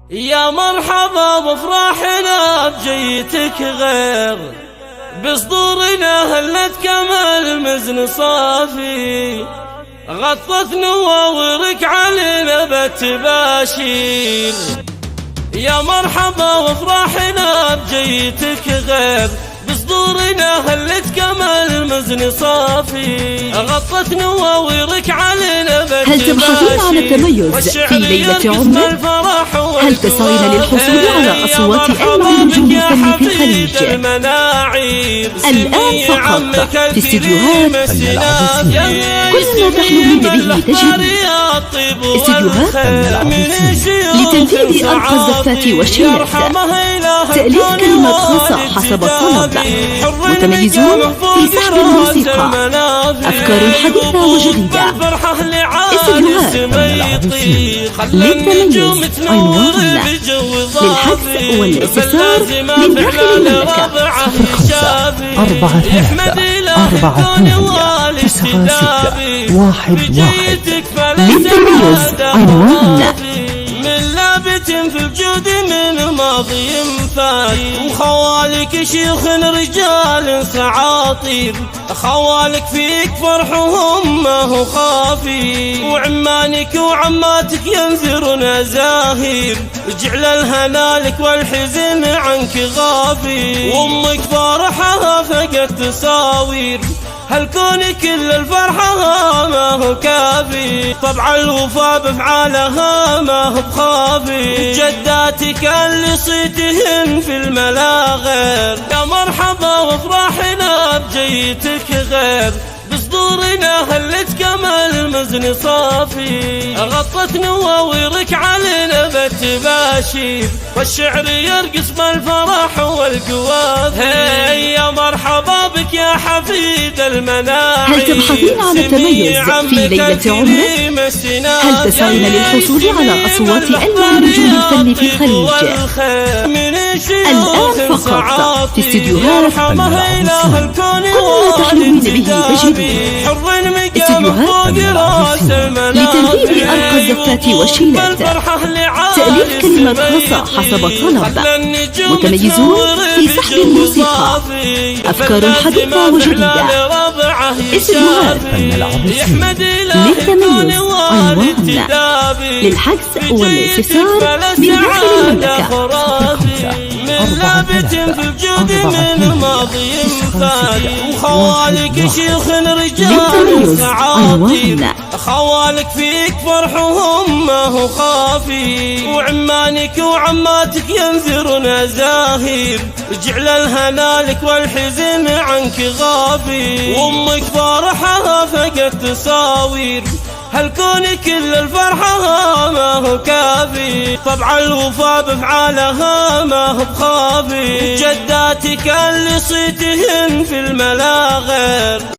يا مرحبا بفرحنا بجيتك غير بصدورنا هلت كمال مزن صافي غطت نواورك علينا بالتباشير. يا مرحبا بفرحنا بجيتك غير بصدورنا هلت كمال مزن صافي غطت نواورك علينا بالتباشير. هل تبحثين عن التميز في ليلة عمرك؟ هل تسعين للحصول على أصوات أجمل نجوم الفن في الخليج؟ الآن فقط في استديوهات فن العروسية كل ما تحلمين به تجدين. استديوهات فن العروسية لتنفيذ أرقى الزفات والشيلات، تأليف كلمات خاصة حسب الطلب، متميزون في سحب الموسيقى، أفكار حديثة وجديدة. استديوهات فن العروسية للتميز عنوان للحجز والاستفسار من داخل المملكة 05 44 96 11 للتميز عنوان من لابت في الجود من ماضي فات وخوالك شيوخ رجال سعاطير خوالك فيك فرحهم ما هو خافي وعمانك وعماتك ينذرون زاهير جعل الهنا لك والحزن عنك غافي وامك فرحها فقد تصاوير هالكون كل الفرحة ما هو كافي طبع الوفا بفعالها ما هو بخافي جداتك اللي صيتهن في الملا غير. يا مرحبا وافراحنا بجيتك غير بصدورنا هلت كمال مزن صافي غطت نواورك علينا بالتباشير والشعر يرقص بالفرح والقوافي. يا مرحبا بك يا حفيد المناعي. هل تبحثين عن التميز في ليلة عمرك؟ هل تسعين للحصول على أصوات أجمل نجوم الفن في الخليج؟ الآن فقط في استديوهات فن العروسية كل ما تحلمين به تجدين. استديوهات فن العروسية لتنفيذ أرقى الزفات والشيلات، تأليف كلمات خاصة حسب الطلب، متميزون في سحب الموسيقى، أفكار حديثة وجديدة. استديوهات فن العروسية للتميز عنوان للحجز والاستفسار من داخل المملكة 05 لابت في الجود من ماضي فات وخوالك شيوخ رجال سعاطير خوالك فيك فرحهم ما هو خافي وعمانك وعماتك ينذرون زاهير جعل الهنا لك والحزن عنك غافي وامك فرحها فقد تصاوير هالكون كل الفرحة ما هو كافي طبع الوفا بفعالها ما هو بخافي جداتك اللي صيتهن في الملا غير.